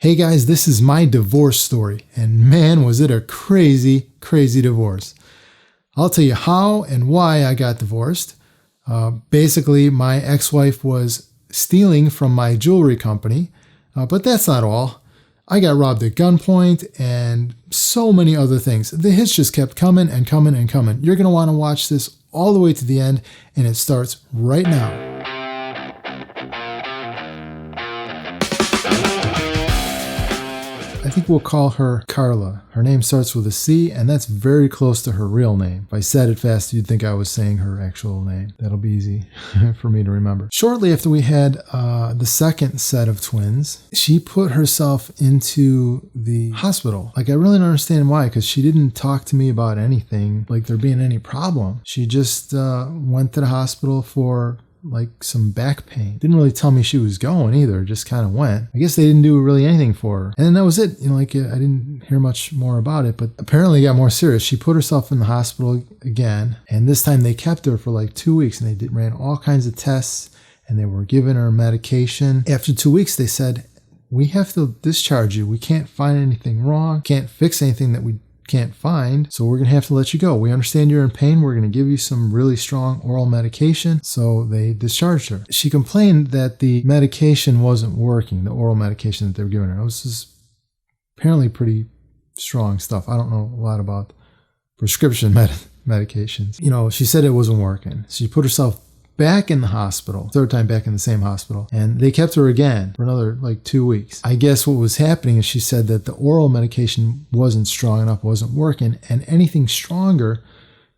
Hey guys, this is my divorce story, and man, was it a crazy, crazy divorce. I'll tell you how and why I got divorced. Basically, my ex-wife was stealing from my jewelry company, but that's not all. I got robbed at gunpoint and so many other things. The hits just kept coming and coming and coming. You're going to want to watch this all the way to the end, and it starts right now. I think we'll call her Carla. Her name starts with a C, and that's very close to her real name. If I said it fast, you'd think I was saying her actual name. That'll be easy for me to remember. Shortly after we had the second set of twins, she put herself into the hospital. Like, I really don't understand why, because she didn't talk to me about anything, like there being any problem. She just went to the hospital for like some back pain. Didn't really tell me she was going either, just kind of went. I guess they didn't do really anything for her. And then that was it. I didn't hear much more about it, but apparently it got more serious. She put herself in the hospital again, and this time they kept her for like 2 weeks, and they ran all kinds of tests, and they were giving her medication. After 2 weeks, they said, we have to discharge you. We can't find anything wrong, can't fix anything that we can't find, so we're going to have to let you go. We understand you're in pain. We're going to give you some really strong oral medication. So they discharged her. She complained that the medication wasn't working, the oral medication that they were giving her. It was just apparently pretty strong stuff. I don't know a lot about prescription medications. She said it wasn't working. She put herself back in the hospital, third time back in the same hospital, and they kept her again for another 2 weeks. I guess what was happening is she said that the oral medication wasn't strong enough, wasn't working, and anything stronger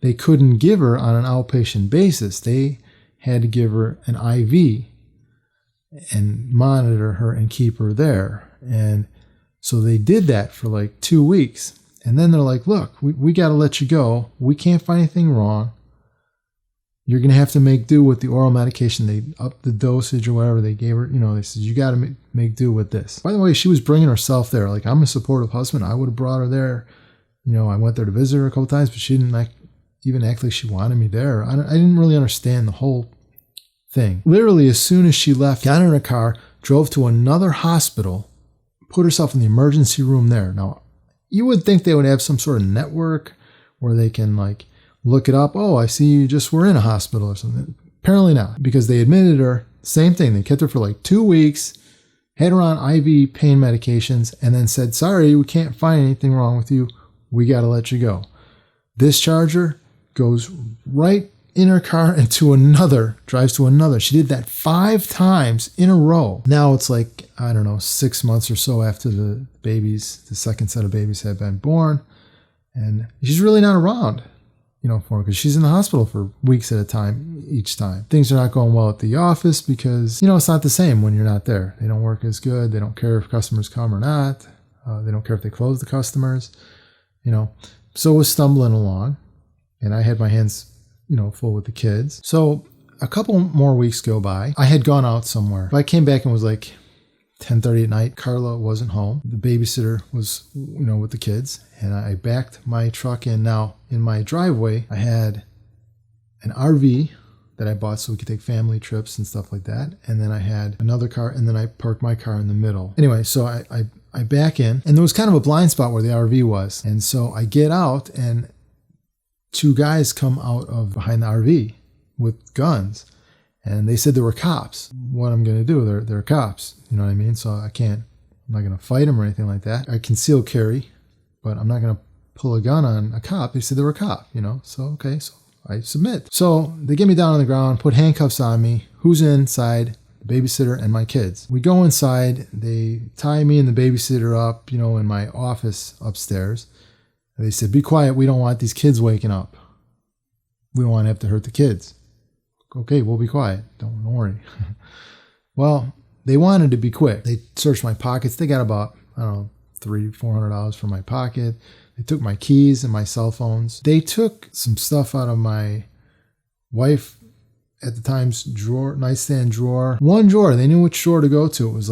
they couldn't give her on an outpatient basis. They had to give her an IV and monitor her and keep her there. And so they did that for 2 weeks. And then they're like, look, we got to let you go. We can't find anything wrong. You're going to have to make do with the oral medication. They upped the dosage or whatever they gave her. They said, you got to make do with this. By the way, she was bringing herself there. I'm a supportive husband. I would have brought her there. I went there to visit her a couple times, but she didn't even act like she wanted me there. I didn't really understand the whole thing. Literally, as soon as she left, got in her car, drove to another hospital, put herself in the emergency room there. Now, you would think they would have some sort of network where they can look it up. Oh, I see you just were in a hospital or something. Apparently not, because they admitted her. Same thing. They kept her for 2 weeks, had her on IV pain medications, and then said, sorry, we can't find anything wrong with you. We got to let you go. Discharge her, goes right in her car and drives to another. She did that 5 times in a row. Now it's 6 months or so after the second set of babies had been born. And she's really not around. For her, because she's in the hospital for weeks at a time each time. Things are not going well at the office because, it's not the same when you're not there. They don't work as good. They don't care if customers come or not. They don't care if they close the customers, So it was stumbling along, and I had my hands, full with the kids. So a couple more weeks go by. I had gone out somewhere. I came back and was 10:30 at night. Carla wasn't home. The babysitter was, with the kids, and I backed my truck in. Now, in my driveway, I had an RV that I bought so we could take family trips and stuff like that. And then I had another car, and then I parked my car in the middle. Anyway, so I back in, and there was kind of a blind spot where the RV was. And so I get out, and 2 guys come out of behind the RV with guns. And they said there were cops. What I'm going to do, they're cops. You know what I mean? So I'm not going to fight them or anything like that. I conceal carry, but I'm not going to pull a gun on a cop. They said they were a cop, So, okay, so I submit. So they get me down on the ground, put handcuffs on me. Who's inside? The babysitter and my kids. We go inside. They tie me and the babysitter up, in my office upstairs. And they said, be quiet. We don't want these kids waking up. We don't want to have to hurt the kids. Okay, we'll be quiet. Don't worry. Well, they wanted to be quick. They searched my pockets. They got about, $300-$400 from my pocket. They took my keys and my cell phones. They took some stuff out of my wife at the time's nightstand drawer. One drawer, they knew which drawer to go to. It was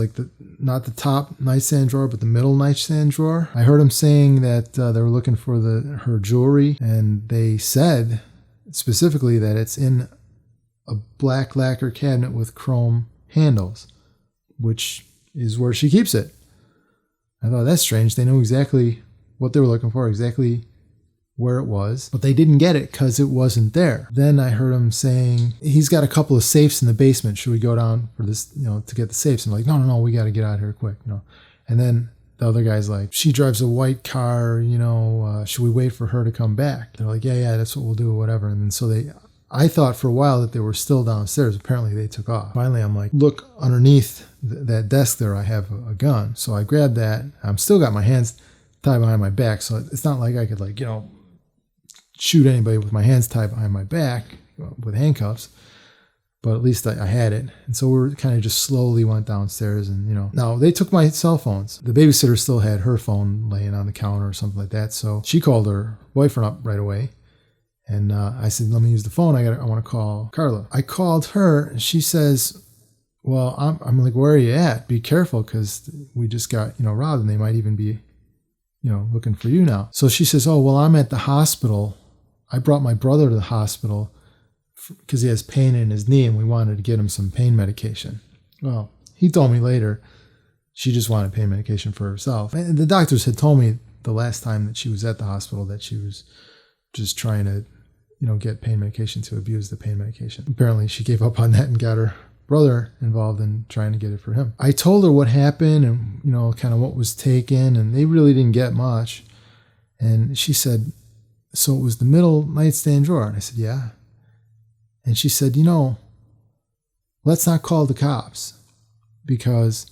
not the top nightstand drawer, but the middle nightstand drawer. I heard them saying that they were looking for her jewelry, and they said specifically that it's in a black lacquer cabinet with chrome handles, which is where she keeps it. I thought, that's strange. They knew exactly what they were looking for, exactly where it was, but they didn't get it because it wasn't there. Then I heard him saying, he's got a couple of safes in the basement. Should we go down for this, to get the safes? I'm like, no, we got to get out of here quick, And then the other guy's like, she drives a white car, should we wait for her to come back? They're like, yeah, that's what we'll do, whatever. And then so I thought for a while that they were still downstairs. Apparently they took off. Finally, I'm like, look, underneath that desk there, I have a gun. So I grabbed that. I'm still got my hands tied behind my back. So it's not like I could shoot anybody with my hands tied behind my back with handcuffs. But at least I had it. And so we kind of just slowly went downstairs and, Now, they took my cell phones. The babysitter still had her phone laying on the counter or something like that. So she called her boyfriend up right away. And I said, let me use the phone. I want to call Carla. I called her. And she says, well, I'm like, where are you at? Be careful because we just got, robbed and they might even be, looking for you now. So she says, oh, well, I'm at the hospital. I brought my brother to the hospital because he has pain in his knee and we wanted to get him some pain medication. Well, he told me later she just wanted pain medication for herself. And the doctors had told me the last time that she was at the hospital that she was just trying to, get pain medication to abuse the pain medication. Apparently she gave up on that and got her brother involved in trying to get it for him. I told her what happened and, kind of what was taken, and they really didn't get much. And she said, so it was the middle nightstand drawer. And I said, yeah. And she said, let's not call the cops because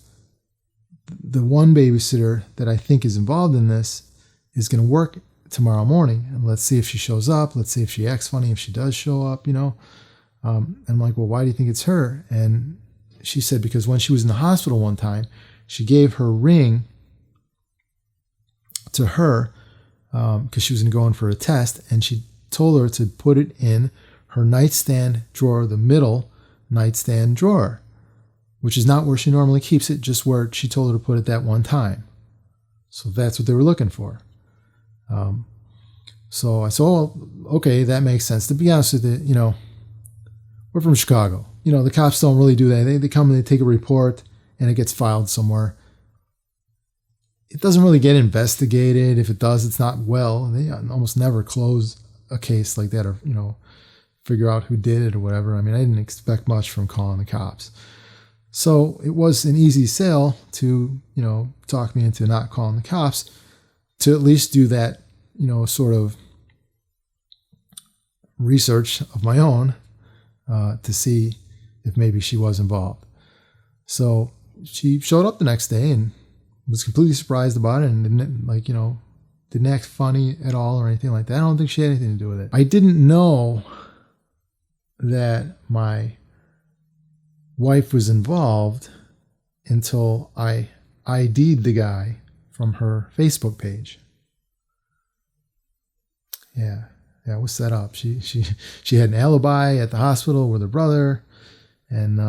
the one babysitter that I think is involved in this is going to work tomorrow morning. And let's see if she shows up. Let's see if she acts funny, if she does show up, And I'm like, well, why do you think it's her? And she said, because when she was in the hospital one time, she gave her ring to her because she was going to go in for a test. And she told her to put it in her nightstand drawer, the middle nightstand drawer, which is not where she normally keeps it, just where she told her to put it that one time. So that's what they were looking for. So I said, oh, okay, that makes sense. To be honest with you, we're from Chicago. The cops don't really do that. They come and they take a report and it gets filed somewhere. It doesn't really get investigated. If it does, it's not well. They almost never close a case like that or, figure out who did it or whatever. I mean, I didn't expect much from calling the cops. So it was an easy sale to, talk me into not calling the cops, to at least do that, sort of research of my own to see if maybe she was involved. So she showed up the next day and was completely surprised about it and didn't act funny at all or anything like that. I don't think she had anything to do with it. I didn't know that my wife was involved until I ID'd the guy from her Facebook page. Yeah, it was set up. She had an alibi at the hospital with her brother, and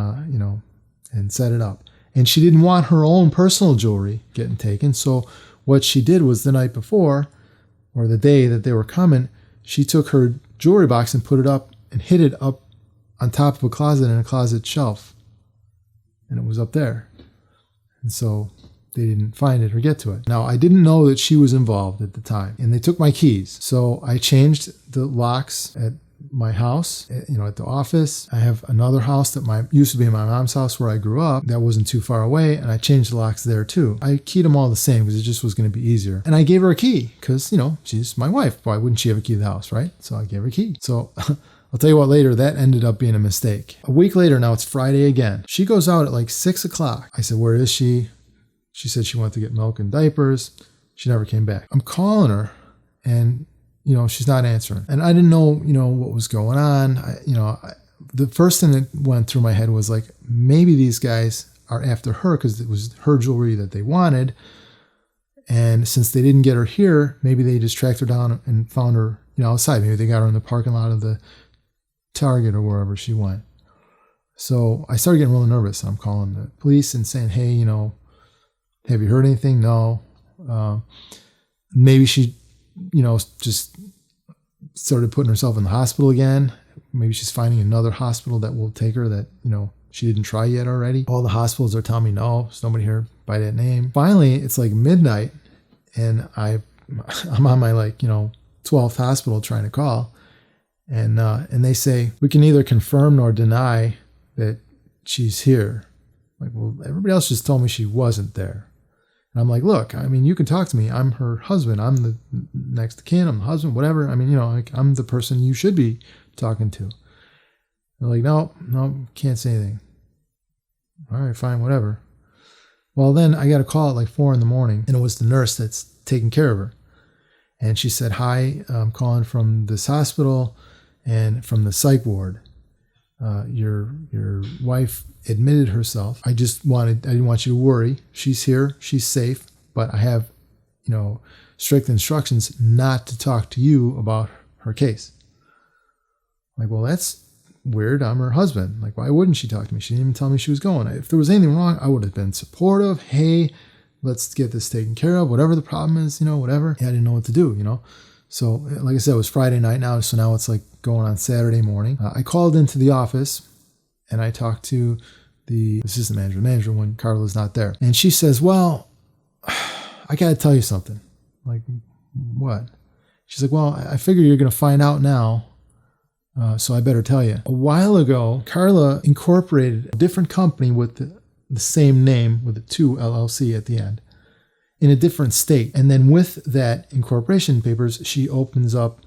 and set it up. And she didn't want her own personal jewelry getting taken. So what she did was the night before, or the day that they were coming, she took her jewelry box and put it up and hid it up on top of a closet in a closet shelf. And it was up there. And so they didn't find it or get to it. Now, I didn't know that she was involved at the time. And they took my keys. So I changed the locks at my house, at the office. I have another house that used to be my mom's house where I grew up. That wasn't too far away. And I changed the locks there too. I keyed them all the same because it just was going to be easier. And I gave her a key because, she's my wife. Why wouldn't she have a key to the house, right? So I gave her a key. So I'll tell you what, later, that ended up being a mistake. A week later, now it's Friday again. She goes out at 6 o'clock. I said, where is she? She said she went to get milk and diapers. She never came back. I'm calling her and, she's not answering. And I didn't know, what was going on. The first thing that went through my head was maybe these guys are after her because it was her jewelry that they wanted. And since they didn't get her here, maybe they just tracked her down and found her, outside. Maybe they got her in the parking lot of the Target or wherever she went. So I started getting really nervous. I'm calling the police and saying, hey, have you heard anything? No. Maybe she, just started putting herself in the hospital again. Maybe she's finding another hospital that will take her that, she didn't try yet already. All the hospitals are telling me, no, there's nobody here by that name. Finally, it's like midnight, and I'm on my 12th hospital trying to call. And they say, we can neither confirm nor deny that she's here. Like, well, everybody else just told me she wasn't there. And I'm like, look, I mean, you can talk to me. I'm her husband. I'm the next of kin. I'm the husband, whatever. I mean, I'm the person you should be talking to. They're like, no, can't say anything. All right, fine, whatever. Well, then I got a call at 4 a.m, and it was the nurse that's taking care of her. And she said, hi, I'm calling from this hospital and from the psych ward. Your wife admitted herself. I didn't want you to worry. She's here. She's safe. But I have, strict instructions not to talk to you about her case. I'm like, well, that's weird. I'm her husband. Like, why wouldn't she talk to me? She didn't even tell me she was going. If there was anything wrong, I would have been supportive. Hey, let's get this taken care of. Whatever the problem is, whatever. I didn't know what to do, So, like I said, it was Friday night now. So now it's going on Saturday morning. I called into the office and I talked to the assistant manager when Carla's not there. And she says, well, I got to tell you something. Like, what? She's like, well, I figure you're going to find out now. So I better tell you. A while ago, Carla incorporated a different company with the same name with a 2 LLC at the end in a different state. And then with that incorporation papers, she opens up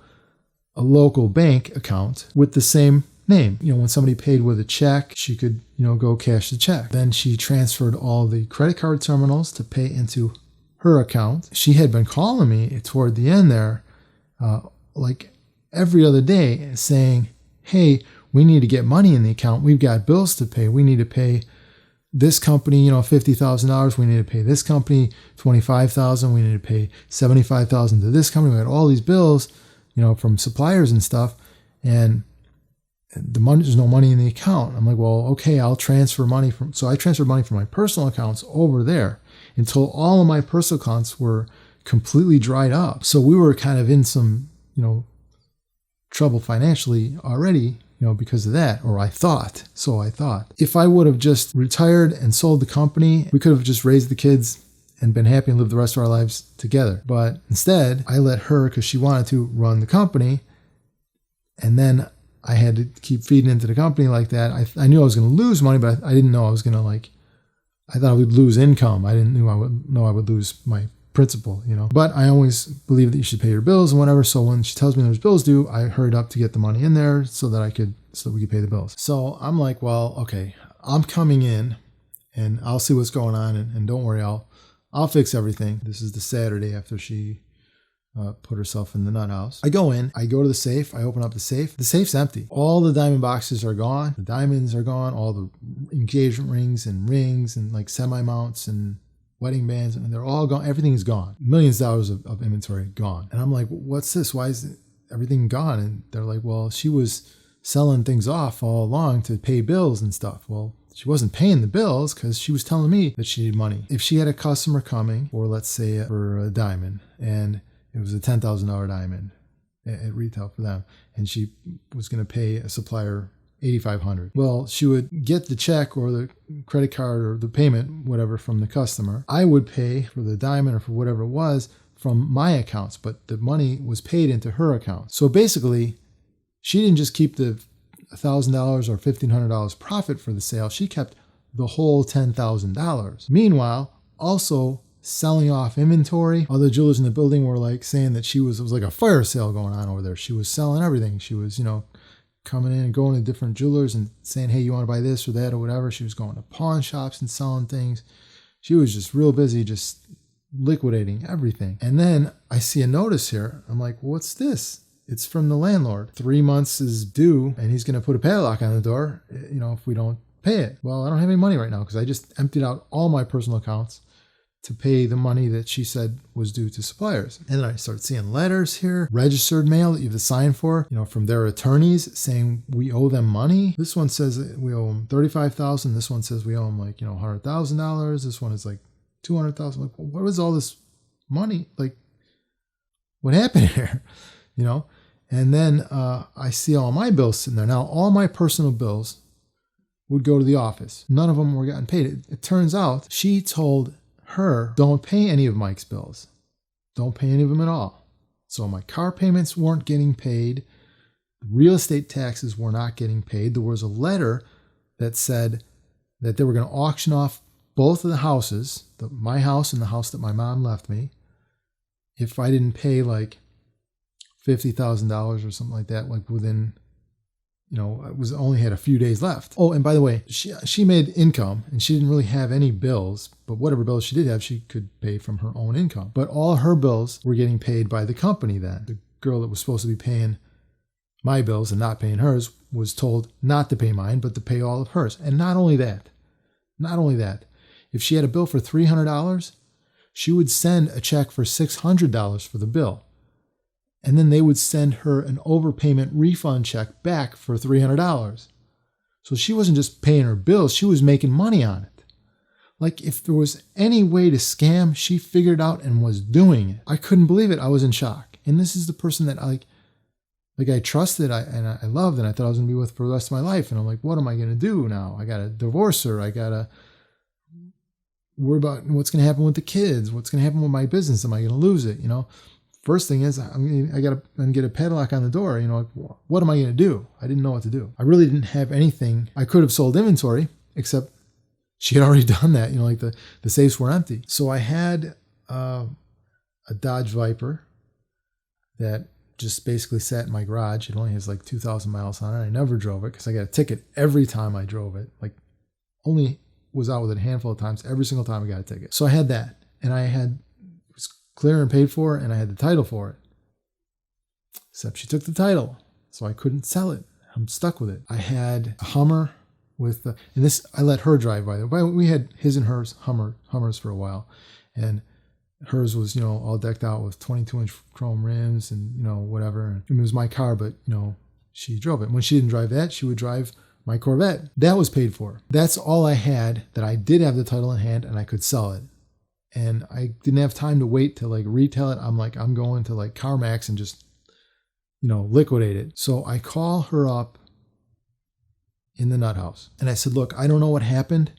a local bank account with the same name. When somebody paid with a check, she could, go cash the check. Then she transferred all the credit card terminals to pay into her account. She had been calling me toward the end there, every other day saying, hey, we need to get money in the account. We've got bills to pay. We need to pay this company, $50,000. We need to pay this company $25,000. We need to pay $75,000 to this company. We had all these bills, from suppliers and stuff. And there's no money in the account. I'm like, well, okay, I'll transfer money so I transferred money from my personal accounts over there until all of my personal accounts were completely dried up. So we were kind of in some, trouble financially already, because of that, or I thought. If I would have just retired and sold the company, we could have just raised the kids and been happy and lived the rest of our lives together. But instead, I let her, because she wanted to, run the company. And then I had to keep feeding into the company like that. I knew I was going to lose money, but I didn't know I was going to I thought I would lose income. I didn't know I would lose my principal, But I always believe that you should pay your bills and whatever. So when she tells me there's bills due, I hurried up to get the money in there so that we could pay the bills. So I'm like, well, okay, I'm coming in and I'll see what's going on, and don't worry, I'll fix everything. This is the Saturday after she put herself in the nut house. I go in, I go to the safe, I open up the safe. The safe's empty. All the diamond boxes are gone. The diamonds are gone. All the engagement rings and semi-mounts and wedding bands, and they're all gone. Everything is gone. Millions of dollars of inventory gone. And I'm like, what's this? Why is everything gone? And they're like, well, she was selling things off all along to pay bills and stuff. Well, she wasn't paying the bills because she was telling me that she needed money. If she had a customer coming, or let's say for a diamond, and it was a $10,000 diamond at retail for them, and she was going to pay a supplier $8,500. Well, she would get the check or the credit card or the payment, whatever, from the customer. I would pay for the diamond or for whatever it was from my accounts, but the money was paid into her account. So basically, she didn't just keep the $1,000 or $1,500 profit for the sale. She kept the whole $10,000. Meanwhile, also selling off inventory. Other jewelers in the building were saying that it was like a fire sale going on over there. She was selling everything. She was, coming in and going to different jewelers and saying, hey, you want to buy this or that or whatever. She was going to pawn shops and selling things. She was just real busy, just liquidating everything. And then I see a notice here. I'm like, what's this? It's from the landlord. 3 months is due, and he's going to put a padlock on the door, if we don't pay it. Well, I don't have any money right now because I just emptied out all my personal accounts to pay the money that she said was due to suppliers. And then I start seeing letters here, registered mail that you have to sign for, from their attorneys saying we owe them money. This one says we owe them $35,000. This one says we owe them $100,000. This one is $200,000. What was all this money? What happened here? And then I see all my bills sitting there. Now, all my personal bills would go to the office. None of them were getting paid. It turns out she told her, don't pay any of Mike's bills. Don't pay any of them at all. So my car payments weren't getting paid. Real estate taxes were not getting paid. There was a letter that said that they were going to auction off both of the houses, my house and the house that my mom left me, if I didn't pay like $50,000 or something like that, like within, I only had a few days left. Oh, and by the way, she made income and she didn't really have any bills, but whatever bills she did have, she could pay from her own income. But all her bills were getting paid by the company then. The girl that was supposed to be paying my bills and not paying hers was told not to pay mine, but to pay all of hers. And not only that, if she had a bill for $300, she would send a check for $600 for the bill. And then they would send her an overpayment refund check back for $300. So she wasn't just paying her bills, she was making money on it. Like if there was any way to scam, she figured out and was doing it. I couldn't believe it. I was in shock. And this is the person that I trusted and I loved and I thought I was going to be with for the rest of my life. And I'm like, what am I going to do now? I got to divorce her. I got to worry about what's going to happen with the kids. What's going to happen with my business? Am I going to lose it? First thing is I got to get a padlock on the door. What am I going to do? I didn't know what to do. I really didn't have anything. I could have sold inventory, except she had already done that. Like the safes were empty. So I had a Dodge Viper that just basically sat in my garage. It only has like 2,000 miles on it. I never drove it because I got a ticket every time I drove it. Like only was out with it a handful of times. Every single time I got a ticket. So I had that, and it was clear and paid for, and I had the title for it. Except she took the title, so I couldn't sell it. I'm stuck with it. I had a Hummer with and this I let her drive, by the way. We had his and hers Hummers for a while, and hers was all decked out with 22-inch chrome rims and whatever. And it was my car, but she drove it. When she didn't drive that, she would drive my Corvette. That was paid for. That's all I had that I did have the title in hand and I could sell it. And I didn't have time to wait to retail it. I'm going to CarMax and just, liquidate it. So I call her up in the nut house. And I said, look, I don't know what happened,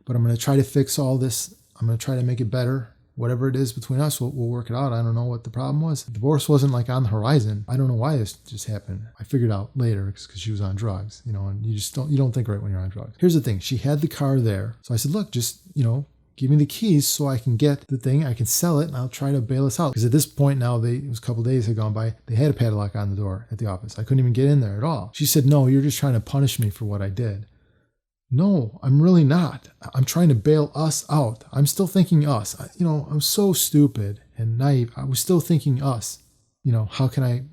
but I'm going to try to fix all this. I'm going to try to make it better. Whatever it is between us, we'll work it out. I don't know what the problem was. Divorce wasn't on the horizon. I don't know why this just happened. I figured out later because she was on drugs, and you don't think right when you're on drugs. Here's the thing. She had the car there. So I said, look, just, give me the keys so I can get the thing. I can sell it and I'll try to bail us out. Because at this point now, it was a couple of days had gone by. They had a padlock on the door at the office. I couldn't even get in there at all. She said, no, you're just trying to punish me for what I did. No, I'm really not. I'm trying to bail us out. I'm still thinking us. I'm so stupid and naive. I was still thinking us. How can I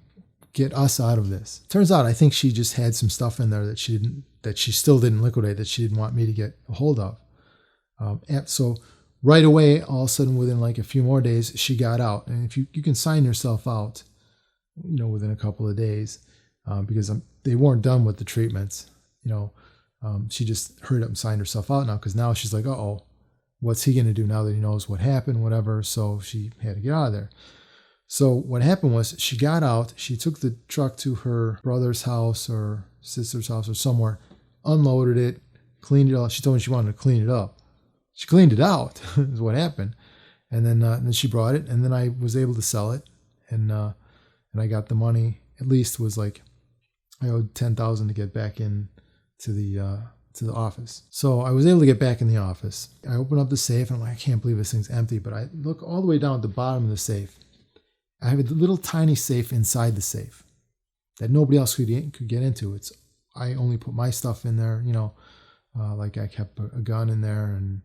get us out of this? Turns out I think she just had some stuff in there that she still didn't liquidate, that she didn't want me to get a hold of. So right away, all of a sudden, within a few more days, she got out. And if you can sign yourself out, within a couple of days, because they weren't done with the treatments, she just hurried up and signed herself out now, because now she's like, uh-oh, what's he going to do now that he knows what happened, whatever. So she had to get out of there. So what happened was she got out. She took the truck to her brother's house or sister's house or somewhere, unloaded it, cleaned it up. She told me she wanted to clean it up. She cleaned it out is what happened. And then she brought it, and then I was able to sell it. And I got the money. At least was I owed $10,000 to get back in to the office. So I was able to get back in the office. I opened up the safe and I'm like, I can't believe this thing's empty. But I look all the way down at the bottom of the safe. I have a little tiny safe inside the safe that nobody else could get into. I only put my stuff in there, I kept a gun in there, and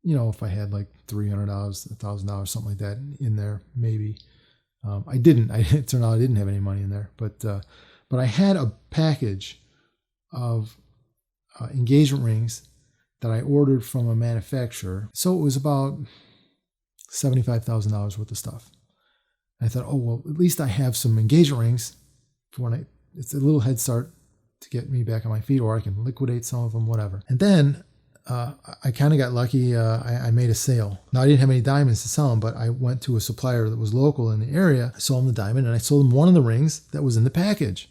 if I had $300, $1,000, something like that in there, maybe. I didn't. It turned out I didn't have any money in there, but I had a package of engagement rings that I ordered from a manufacturer. So it was about $75,000 worth of stuff. And I thought, oh, well, at least I have some engagement rings for when it's a little head start to get me back on my feet, or I can liquidate some of them, whatever. And then I kind of got lucky. I made a sale. Now, I didn't have any diamonds to sell them, but I went to a supplier that was local in the area. I sold him the diamond, and I sold him one of the rings that was in the package.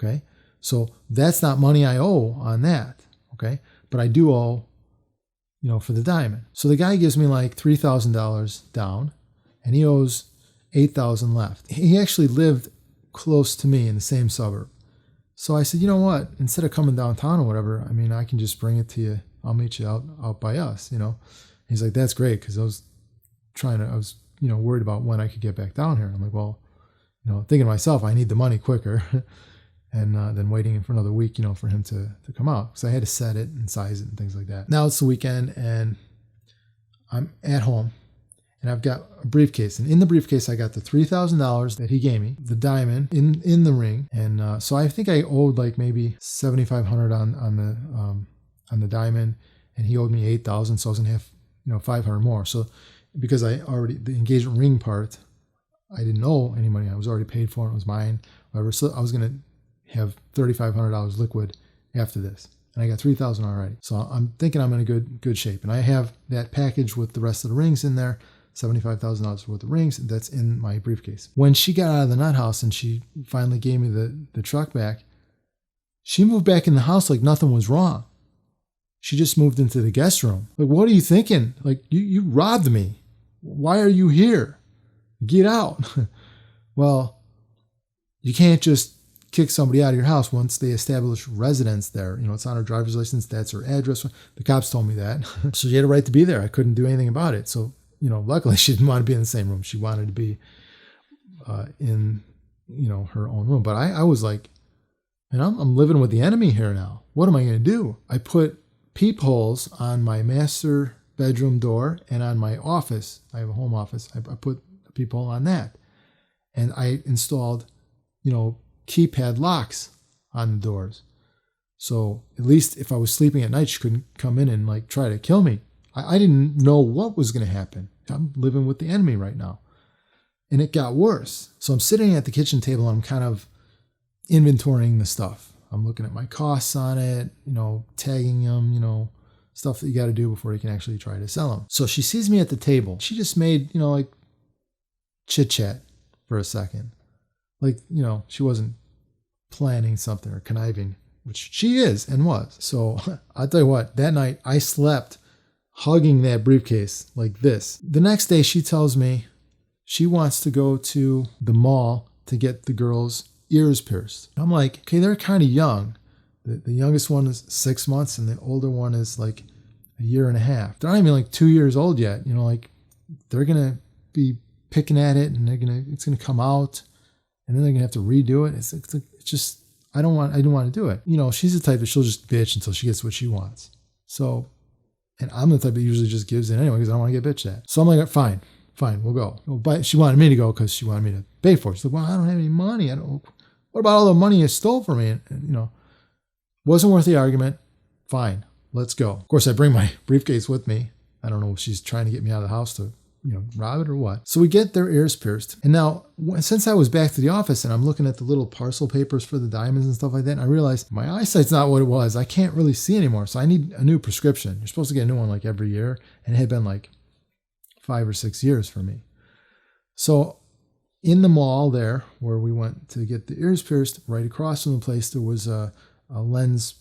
Okay. So that's not money I owe on that. Okay. But I do owe, for the diamond. So the guy gives me like $3,000 down and he owes $8,000 left. He actually lived close to me in the same suburb. So I said, you know what? Instead of coming downtown or whatever, I can just bring it to you. I'll meet you out by us, He's like, that's great. Cause I was worried about when I could get back down here. And I'm like, well, thinking to myself, I need the money quicker and then waiting for another week, for him to come out. So I had to set it and size it and things like that. Now it's the weekend and I'm at home and I've got a briefcase. And in the briefcase, I got the $3,000 that he gave me, the diamond in the ring. And so I think I owed like maybe $7,500 on the diamond, and he owed me $8,000. So I was going to have, $500 more. So because the engagement ring part, I didn't owe any money. I was already paid for it. It was mine, whatever. So I was going to have $3,500 liquid after this. And I got $3,000 already. So I'm thinking I'm in a good shape. And I have that package with the rest of the rings in there, $75,000 worth of rings. That's in my briefcase. When she got out of the nut house and she finally gave me the truck back, she moved back in the house like nothing was wrong. She just moved into the guest room. Like, what are you thinking? Like, you robbed me. Why are you here? Get out. Well, you can't just kick somebody out of your house once they establish residence there. It's on her driver's license. That's her address. The cops told me that. So she had a right to be there. I couldn't do anything about it. So, luckily she didn't want to be in the same room. She wanted to be in, her own room. But I was like, man, I'm living with the enemy here now. What am I going to do? I put peepholes on my master bedroom door and on my office. I have a home office. I put a peephole on that. And I installed, keypad locks on the doors. So at least if I was sleeping at night, she couldn't come in and like try to kill me. I didn't know what was going to happen. I'm living with the enemy right now. And it got worse. So I'm sitting at the kitchen table and I'm kind of inventorying the stuff. I'm looking at my costs on it, tagging them, stuff that you got to do before you can actually try to sell them. So she sees me at the table. She just made, like chit chat for a second. Like, she wasn't planning something or conniving, which she is and was. So I'll tell you what, that night I slept hugging that briefcase like this. The next day she tells me she wants to go to the mall to get the girls' ears pierced. I'm like, okay, they're kind of young. The youngest one is 6 months and the older one is like a year and a half. They're not even like 2 years old yet. Like they're going to be picking at it and it's going to come out and then they're going to have to redo it. It's just, I didn't want to do it. She's the type that she'll just bitch until she gets what she wants. So, and I'm the type that usually just gives in anyway because I don't want to get bitched at. So I'm like, fine, we'll go. But she wanted me to go because she wanted me to pay for it. She's like, well, I don't have any money. What about all the money you stole from me? And wasn't worth the argument. Fine, let's go. Of course, I bring my briefcase with me. I don't know if she's trying to get me out of the house to, rob it or what. So we get their ears pierced. And now, since I was back to the office and I'm looking at the little parcel papers for the diamonds and stuff like that, and I realized my eyesight's not what it was. I can't really see anymore. So I need a new prescription. You're supposed to get a new one like every year. And it had been like 5 or 6 years for me. So in the mall there where we went to get the ears pierced, right across from the place, there was a lens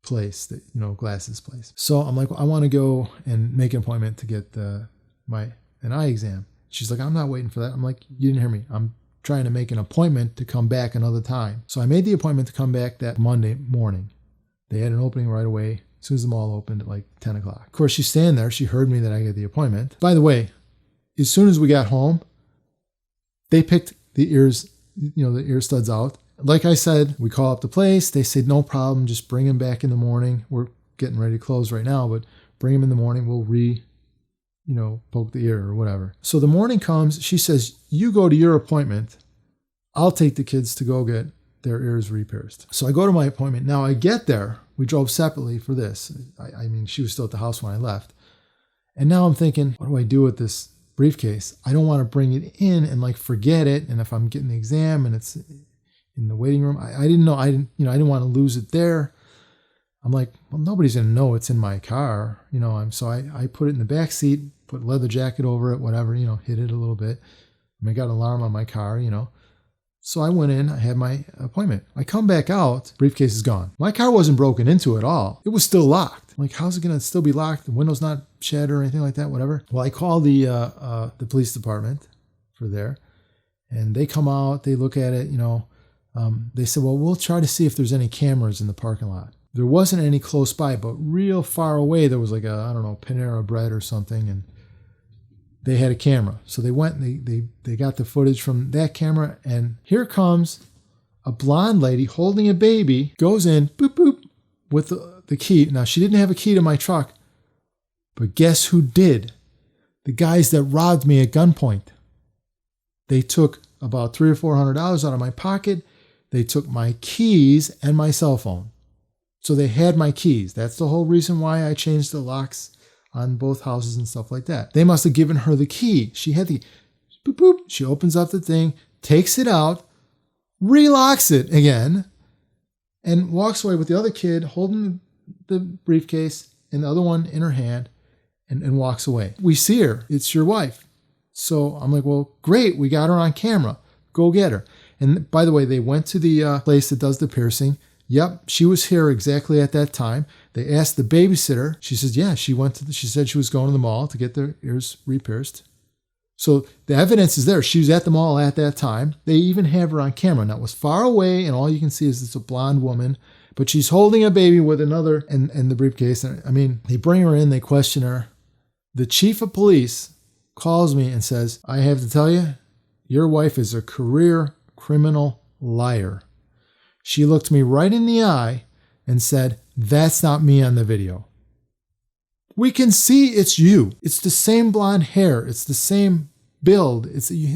place, that glasses place. So I'm like, well, I want to go and make an appointment to get an eye exam. She's like, I'm not waiting for that. I'm like, you didn't hear me. I'm trying to make an appointment to come back another time. So I made the appointment to come back that Monday morning. They had an opening right away as soon as the mall opened at like 10 o'clock. Of course, she's standing there. She heard me that I got the appointment. By the way, as soon as we got home, they picked the ears, the ear studs out. Like I said, we call up the place. They said, no problem. Just bring him back in the morning. We're getting ready to close right now, but bring him in the morning. We'll poke the ear or whatever. So the morning comes. She says, you go to your appointment. I'll take the kids to go get their ears re-pierced. So I go to my appointment. Now I get there. We drove separately for this. She was still at the house when I left. And now I'm thinking, what do I do with this briefcase? I don't want to bring it in and like forget it. And if I'm getting the exam and it's in the waiting room, I didn't know. I didn't want to lose it there. I'm like, well, nobody's going to know it's in my car. So I put it in the back seat, put a leather jacket over it, whatever, hit it a little bit. I got an alarm on my car, So I went in, I had my appointment. I come back out, briefcase is gone. My car wasn't broken into at all. It was still locked. I'm like, how's it going to still be locked? The window's not shattered or anything like that, whatever. Well, I called the police department for there, and they come out, they look at it, they said, well, we'll try to see if there's any cameras in the parking lot. There wasn't any close by, but real far away, there was like Panera Bread or something, and they had a camera. So they went and they got the footage from that camera, and here comes a blonde lady holding a baby, goes in, boop, boop, with the key. Now, she didn't have a key to my truck, but guess who did? The guys that robbed me at gunpoint. They took about $300 or $400 out of my pocket. They took my keys and my cell phone. So they had my keys. That's the whole reason why I changed the locks on both houses and stuff like that. They must have given her the key. She had the boop, boop. She opens up the thing, takes it out, relocks it again, and walks away with the other kid holding the briefcase and the other one in her hand, and walks away. We see her. It's your wife. So I'm like, well, great. We got her on camera. Go get her. And by the way, they went to the place that does the piercing. Yep, she was here exactly at that time. They asked the babysitter. She says, yeah, she said she was going to the mall to get their ears re-pierced. So the evidence is there. She was at the mall at that time. They even have her on camera. Now, it was far away, and all you can see is it's a blonde woman, but she's holding a baby with another and the briefcase. I mean, they bring her in, they question her. The chief of police calls me and says, I have to tell you, your wife is a career criminal liar. She looked me right in the eye and said, that's not me on the video. We can see it's you. It's the same blonde hair. It's the same build.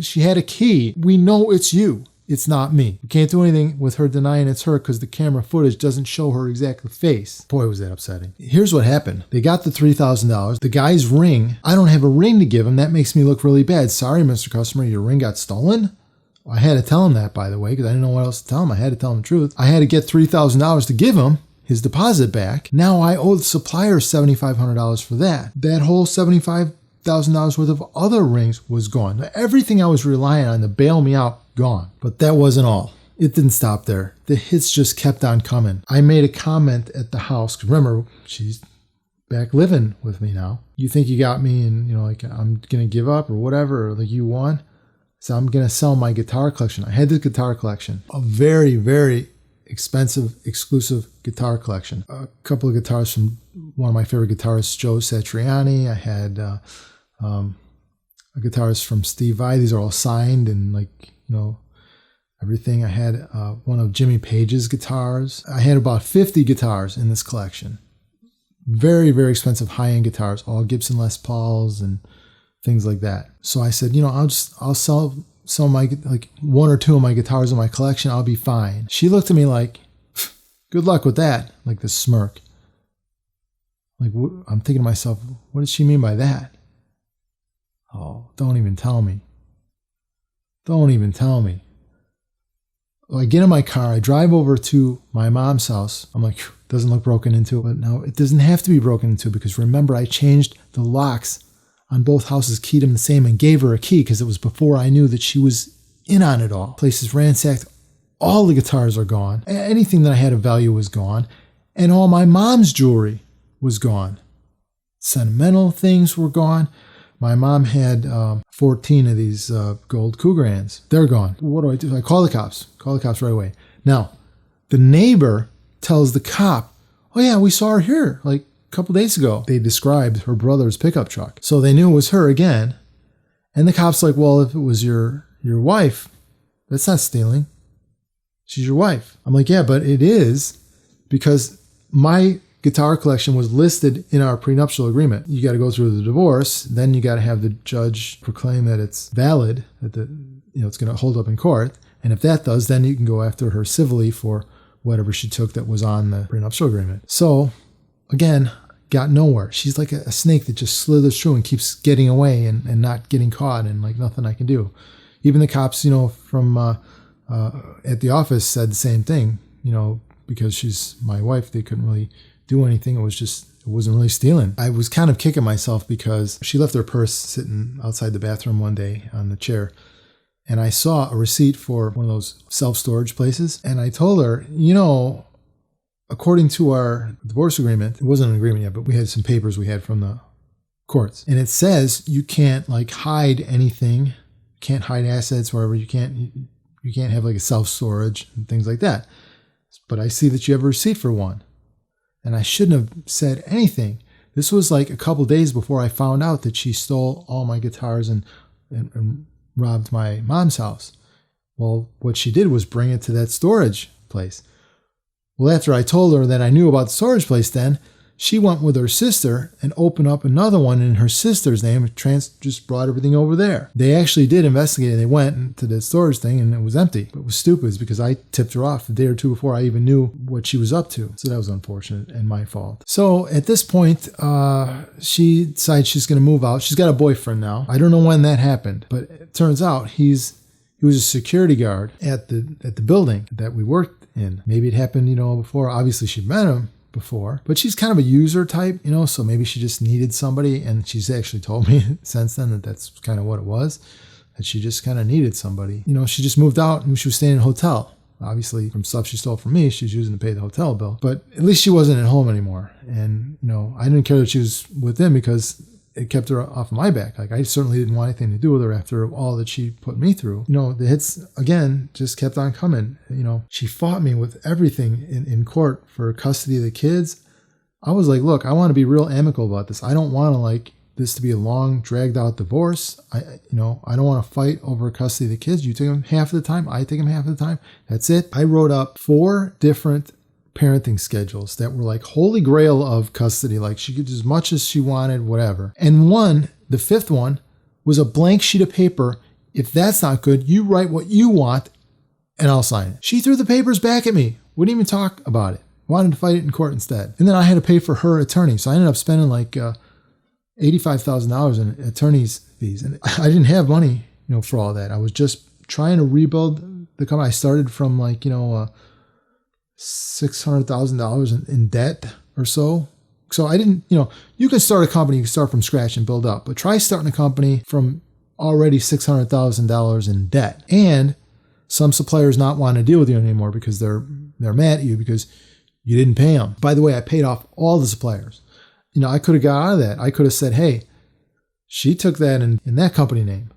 She had a key. We know it's you. It's not me. We can't do anything with her denying it's her because the camera footage doesn't show her exact face. Boy, was that upsetting. Here's what happened. They got the $3,000. The guy's ring, I don't have a ring to give him. That makes me look really bad. Sorry, Mr. Customer, your ring got stolen? I had to tell him that, by the way, because I didn't know what else to tell him. I had to tell him the truth. I had to get $3,000 to give him his deposit back. Now I owe the supplier $7,500 for that. That whole $75,000 worth of other rings was gone. Everything I was relying on to bail me out, gone. But that wasn't all. It didn't stop there. The hits just kept on coming. I made a comment at the house, because remember, she's back living with me now. You think you got me and, I'm going to give up or whatever, or like you won? So I'm going to sell my guitar collection. I had this guitar collection, a very, very expensive, exclusive guitar collection. A couple of guitars from one of my favorite guitarists, Joe Satriani. I had guitars from Steve Vai. These are all signed and everything. I had one of Jimmy Page's guitars. I had about 50 guitars in this collection. Very, very expensive high-end guitars, all Gibson Les Pauls and things like that. So I said, I'll sell my, one or two of my guitars in my collection. I'll be fine. She looked at me like, good luck with that. Like this smirk. I'm thinking to myself, what does she mean by that? Oh, don't even tell me. Don't even tell me. I get in my car. I drive over to my mom's house. I'm like, doesn't look broken into. But no, it doesn't have to be broken into because remember, I changed the locks on both houses, keyed them the same, and gave her a key because it was before I knew that she was in on it all. Place is ransacked. All the guitars are gone. Anything that I had of value was gone. And all my mom's jewelry was gone. Sentimental things were gone. My mom had 14 of these gold Cougarans. They're gone. What do? I call the cops. Call the cops right away. Now, the neighbor tells the cop, oh yeah, we saw her here a couple days ago. They described her brother's pickup truck. So they knew it was her again. And the cop's like, well, if it was your wife, that's not stealing. She's your wife. I'm like, yeah, but it is because my guitar collection was listed in our prenuptial agreement. You got to go through the divorce. Then you got to have the judge proclaim that it's valid, that it's going to hold up in court. And if that does, then you can go after her civilly for whatever she took that was on the prenuptial agreement. So again, got nowhere. She's like a snake that just slithers through and keeps getting away and not getting caught and nothing I can do. Even the cops, from at the office said the same thing, because she's my wife, they couldn't really do anything. It wasn't really stealing. I was kind of kicking myself because she left her purse sitting outside the bathroom one day on the chair. and I saw a receipt for one of those self-storage places. And I told her, according to our divorce agreement, it wasn't an agreement yet, but we had some papers we had from the courts. And it says you can't like hide anything, can't hide assets wherever, you can't have like a self-storage and things like that. But I see that you have a receipt for one. And I shouldn't have said anything. This was like a couple days before I found out that she stole all my guitars and robbed my mom's house. Well, what she did was bring it to that storage place. Well, after I told her that I knew about the storage place then, she went with her sister and opened up another one in her sister's name and just brought everything over there. They actually did investigate. They went to the storage thing and it was empty. But it was stupid because I tipped her off a day or two before I even knew what she was up to. So that was unfortunate and my fault. So at this point, she decides she's going to move out. She's got a boyfriend now. I don't know when that happened, but it turns out he was a security guard at the building that we worked in. Maybe it happened, before. Obviously, she met him before, but she's kind of a user type, so maybe she just needed somebody, and she's actually told me since then that that's kind of what it was, that she just kind of needed somebody. She just moved out and she was staying in a hotel. Obviously, from stuff she stole from me, she was using to pay the hotel bill, but at least she wasn't at home anymore. And, I didn't care that she was with him because it kept her off my back. Like, I certainly didn't want anything to do with her after all that she put me through. The hits, again, just kept on coming. She fought me with everything in court for custody of the kids. I was like, look, I want to be real amicable about this. I don't want this to be a long, dragged out divorce. I don't want to fight over custody of the kids. You take them half of the time. I take them half of the time. That's it. I wrote up 4 different parenting schedules that were like holy grail of custody. Like, she could do as much as she wanted, whatever. And the 5th one, was a blank sheet of paper. If that's not good, you write what you want and I'll sign it. She threw the papers back at me. Wouldn't even talk about it. Wanted to fight it in court instead. And then I had to pay for her attorney. So I ended up spending like $85,000 in attorney's fees. And I didn't have money, for all that. I was just trying to rebuild the company. I started from like, $600,000 in debt or so. So I didn't, you can start a company, you can start from scratch and build up, but try starting a company from already $600,000 in debt. And some suppliers not want to deal with you anymore because they're mad at you because you didn't pay them. By the way, I paid off all the suppliers. I could have got out of that. I could have said, hey, she took that in that company name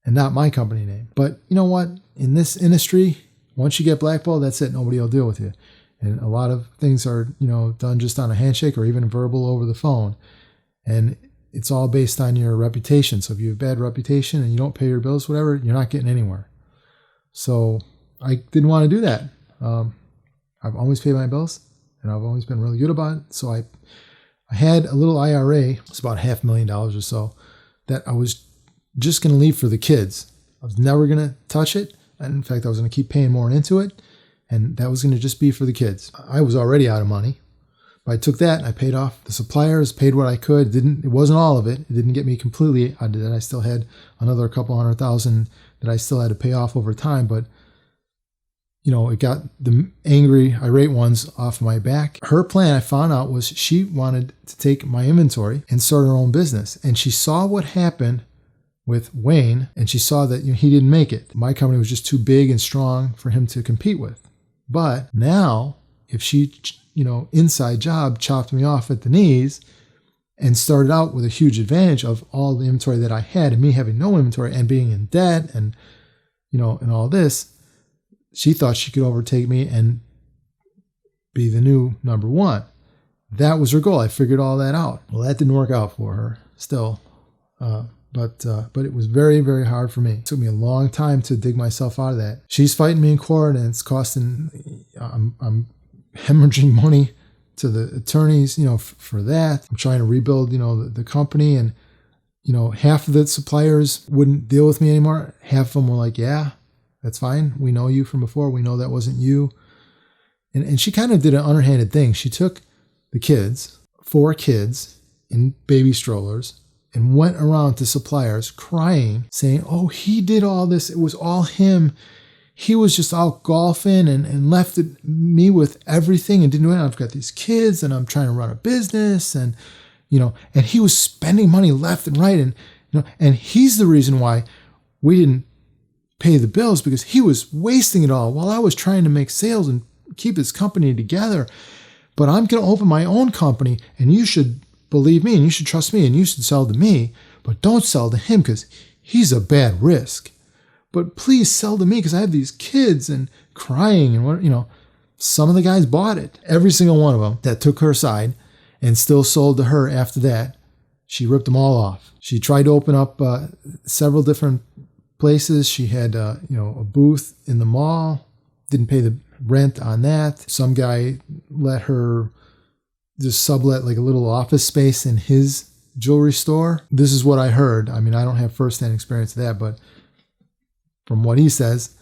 and not my company name. But you know what? In this industry, once you get blackballed, that's it. Nobody will deal with you. And a lot of things are, done just on a handshake or even verbal over the phone. And it's all based on your reputation. So if you have a bad reputation and you don't pay your bills, whatever, you're not getting anywhere. So I didn't want to do that. I've always paid my bills and I've always been really good about it. So I had a little IRA, it's about $500,000 or so, that I was just going to leave for the kids. I was never going to touch it. And in fact, I was going to keep paying more into it. And that was going to just be for the kids. I was already out of money. But I took that and I paid off the suppliers, paid what I could. It wasn't all of it. It didn't get me completely out of debt. I still had another couple $100,000 that I still had to pay off over time. But, it got the angry, irate ones off my back. Her plan, I found out, was she wanted to take my inventory and start her own business. And she saw what happened with Wayne, and she saw that he didn't make it. My company was just too big and strong for him to compete with. But now, if she, inside job chopped me off at the knees and started out with a huge advantage of all the inventory that I had and me having no inventory and being in debt and, and all this, she thought she could overtake me and be the new number one. That was her goal. I figured all that out. Well, that didn't work out for her still. But it was very, very hard for me. It took me a long time to dig myself out of that. She's fighting me in court and it's costing, I'm hemorrhaging money to the attorneys, for that. I'm trying to rebuild, the company, and, half of the suppliers wouldn't deal with me anymore. Half of them were like, yeah, that's fine. We know you from before. We know that wasn't you. And she kind of did an underhanded thing. She took the kids, 4 kids in baby strollers, and went around to suppliers crying, saying, oh, he did all this. It was all him. He was just out golfing and left me with everything and didn't do it. I've got these kids and I'm trying to run a business and, and he was spending money left and right. And, and he's the reason why we didn't pay the bills because he was wasting it all while I was trying to make sales and keep his company together. But I'm going to open my own company, and you should believe me, and you should trust me, and you should sell to me, but don't sell to him because he's a bad risk. But please sell to me because I have these kids and crying and what, some of the guys bought it. Every single one of them that took her side and still sold to her after that, she ripped them all off. She tried to open up several different places. She had, a booth in the mall, didn't pay the rent on that. Some guy let her just sublet like a little office space in his jewelry store. This is what I heard. I mean, I don't have firsthand experience of that, but from what he says,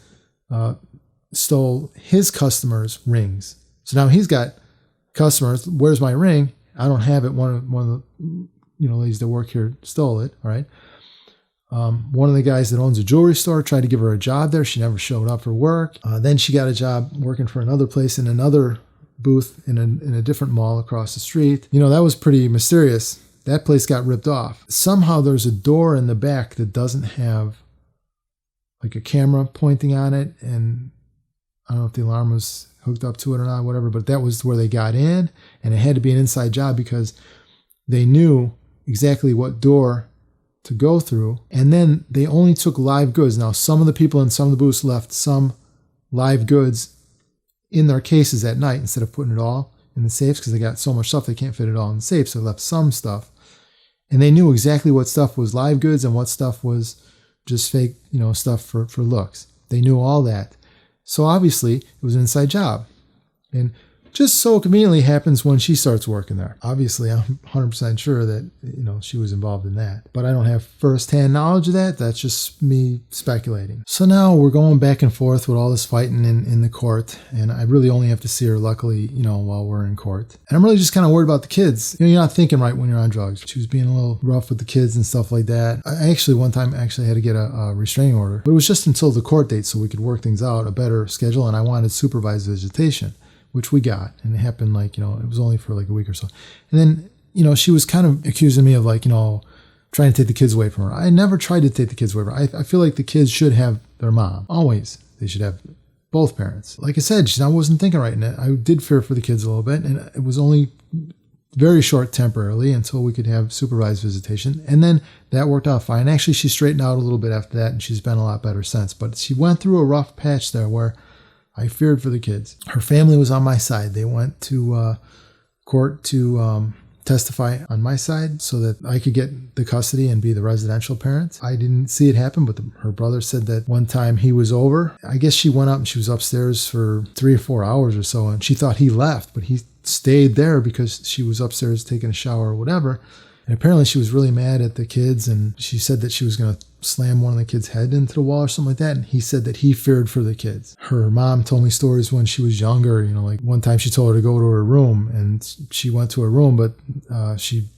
stole his customers' rings. So now he's got customers. Where's my ring? I don't have it. One of the ladies that work here stole it. All right. One of the guys that owns a jewelry store tried to give her a job there. She never showed up for work. Then she got a job working for another place in another booth in a different mall across the street. That was pretty mysterious. That place got ripped off. Somehow there's a door in the back that doesn't have like a camera pointing on it. And I don't know if the alarm was hooked up to it or not, whatever, but that was where they got in. And it had to be an inside job because they knew exactly what door to go through. And then they only took live goods. Now, some of the people in some of the booths left some live goods in their cases at night instead of putting it all in the safes because they got so much stuff they can't fit it all in the safe. So they left some stuff. And they knew exactly what stuff was live goods and what stuff was just fake, stuff for looks. They knew all that. So obviously it was an inside job. And just so conveniently happens when she starts working there. Obviously, I'm 100% sure that, she was involved in that. But I don't have firsthand knowledge of that. That's just me speculating. So now we're going back and forth with all this fighting in the court. And I really only have to see her, luckily, while we're in court. And I'm really just kind of worried about the kids. You're not thinking right when you're on drugs. She was being a little rough with the kids and stuff like that. I actually, one time, had to get a restraining order. But it was just until the court date so we could work things out, a better schedule. And I wanted supervised visitation, which we got. And it happened it was only for like a week or so. And then, she was kind of accusing me of trying to take the kids away from her. I never tried to take the kids away from her. I feel like the kids should have their mom. Always. They should have both parents. Like I said, I wasn't thinking right. And I did fear for the kids a little bit. And it was only very short temporarily until we could have supervised visitation. And then that worked out fine. Actually, she straightened out a little bit after that, and she's been a lot better since. But she went through a rough patch there where I feared for the kids. Her family was on my side. They went to court to testify on my side so that I could get the custody and be the residential parent. I didn't see it happen, but her brother said that one time he was over. I guess she went up and she was upstairs for 3 or 4 hours or so, and she thought he left, but he stayed there because she was upstairs taking a shower or whatever. And apparently she was really mad at the kids, and she said that she was going to slam one of the kids' head into the wall or something like that. And he said that he feared for the kids. Her mom told me stories when she was younger. Like one time she told her to go to her room, and she went to her room, but she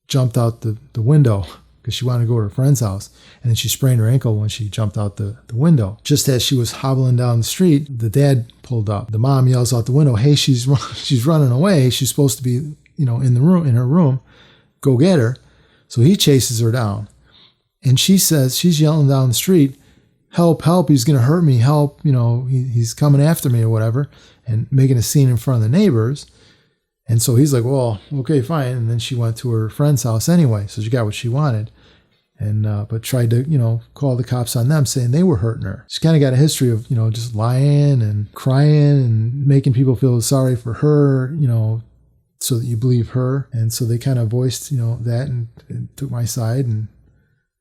jumped out the window because she wanted to go to her friend's house. And then she sprained her ankle when she jumped out the window. Just as she was hobbling down the street, the dad pulled up. The mom yells out the window, "Hey, she's running away. She's supposed to be, in her room. Go get her." So he chases her down. And she says, she's yelling down the street, "Help, help, he's going to hurt me, help, he's coming after me," or whatever, and making a scene in front of the neighbors. And so he's like, "Well, okay, fine." And then she went to her friend's house anyway, so she got what she wanted. And but tried to, call the cops on them, saying they were hurting her. She kind of got a history of, just lying and crying and making people feel sorry for her, so that you believe her. And so they kind of voiced, that and took my side. And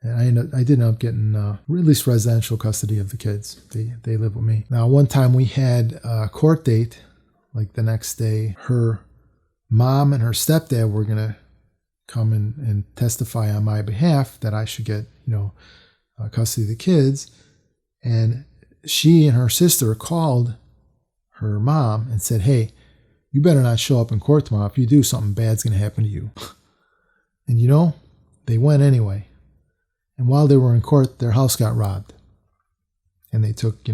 I did end up getting at least residential custody of the kids. They live with me. Now, one time we had a court date, like the next day. Her mom and her stepdad were going to come and testify on my behalf that I should get, custody of the kids. And she and her sister called her mom and said, "Hey, you better not show up in court tomorrow. If you do, something bad's going to happen to you." And they went anyway. And while they were in court, their house got robbed. And they took,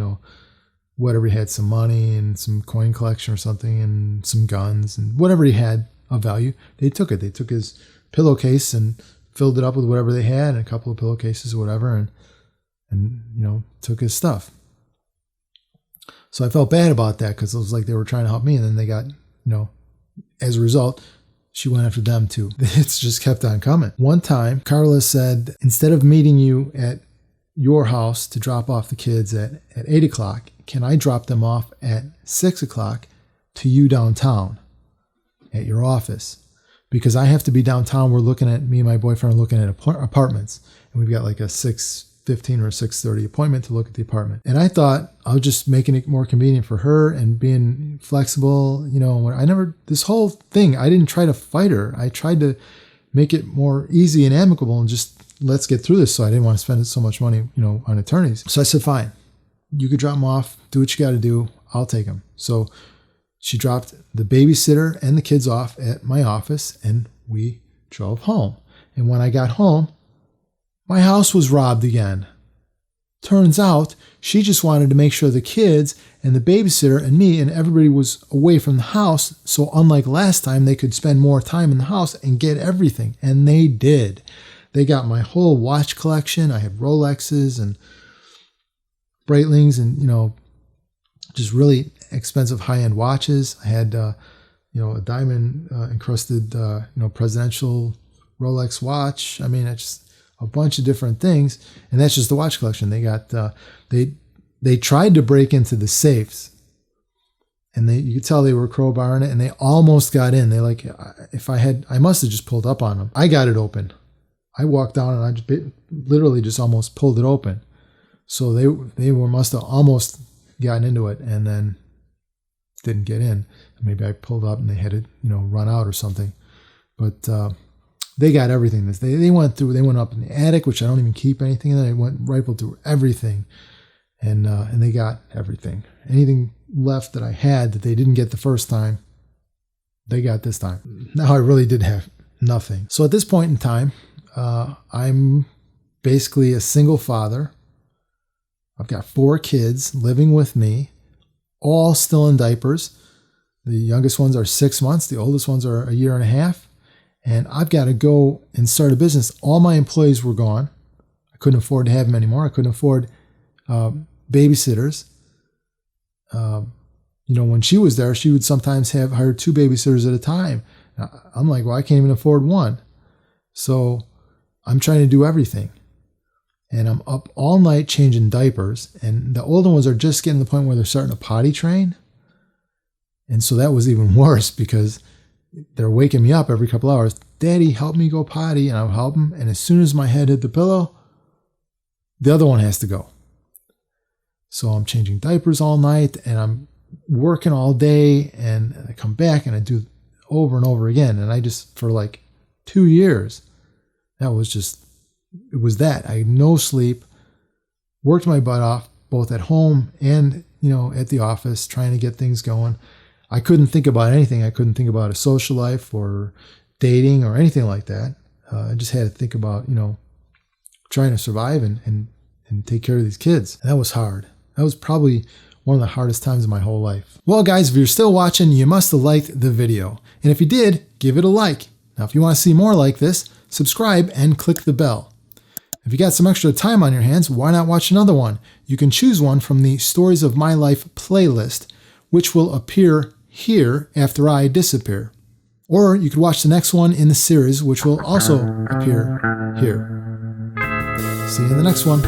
whatever he had, some money and some coin collection or something and some guns and whatever he had of value, they took it. They took his pillowcase and filled it up with whatever they had and a couple of pillowcases or whatever. and, took his stuff. So I felt bad about that because it was like they were trying to help me, and then they got, as a result, she went after them too. It's just kept on coming. One time, Carla said, instead of meeting you at your house to drop off the kids at 8 o'clock, can I drop them off at 6 o'clock to you downtown at your office? Because I have to be downtown. Me and my boyfriend are looking at apartments, and we've got like a 6:15 or 6:30 appointment to look at the apartment. And I thought I was just making it more convenient for her and being flexible. This whole thing, I didn't try to fight her. I tried to make it more easy and amicable and just let's get through this. So I didn't want to spend so much money, on attorneys. So I said, fine, you could drop them off, do what you got to do. I'll take them. So she dropped the babysitter and the kids off at my office, and we drove home. And when I got home, my house was robbed again. Turns out she just wanted to make sure the kids and the babysitter and me and everybody was away from the house. So unlike last time, they could spend more time in the house and get everything. And they did. They got my whole watch collection. I had Rolexes and Breitlings and, just really expensive high-end watches. I had, a diamond encrusted, presidential Rolex watch. I mean, it's just a bunch of different things. And that's just the watch collection. They got, they tried to break into the safes, and you could tell they were crowbarring it, and they almost got in. I must have just pulled up on them. I got it open. I walked down and I literally just almost pulled it open. So they must have almost gotten into it and then didn't get in. Maybe I pulled up and they had it, run out or something. But they got everything. They went up in the attic, which I don't even keep anything in there. They rifled through everything, and they got everything. Anything left that I had that they didn't get the first time, they got this time. Now I really did have nothing. So at this point in time, I'm basically a single father. I've got 4 kids living with me, all still in diapers. The youngest ones are 6 months. The oldest ones are a year and a half. And I've got to go and start a business. All my employees were gone. I couldn't afford to have them anymore. I couldn't afford babysitters. When she was there, she would sometimes have hired 2 babysitters at a time. I'm like, well, I can't even afford one. So I'm trying to do everything. And I'm up all night changing diapers. And the older ones are just getting to the point where they're starting to potty train. And so that was even worse because they're waking me up every couple hours. Daddy, help me go potty. And I'll help them. And as soon as my head hit the pillow, the other one has to go. So I'm changing diapers all night and I'm working all day. And I come back and I do over and over again. And I just, for like 2 years, it was that. I had no sleep, worked my butt off, both at home and, at the office, trying to get things going. I couldn't think about anything. I couldn't think about a social life or dating or anything like that. I just had to think about, trying to survive and take care of these kids. And that was hard. That was probably one of the hardest times of my whole life. Well, guys, if you're still watching, you must have liked the video. And if you did, give it a like. Now, if you want to see more like this, subscribe and click the bell. If you got some extra time on your hands, why not watch another one? You can choose one from the Stories of My Life playlist, which will appear here after I disappear. Or you could watch the next one in the series, which will also appear here. See you in the next one.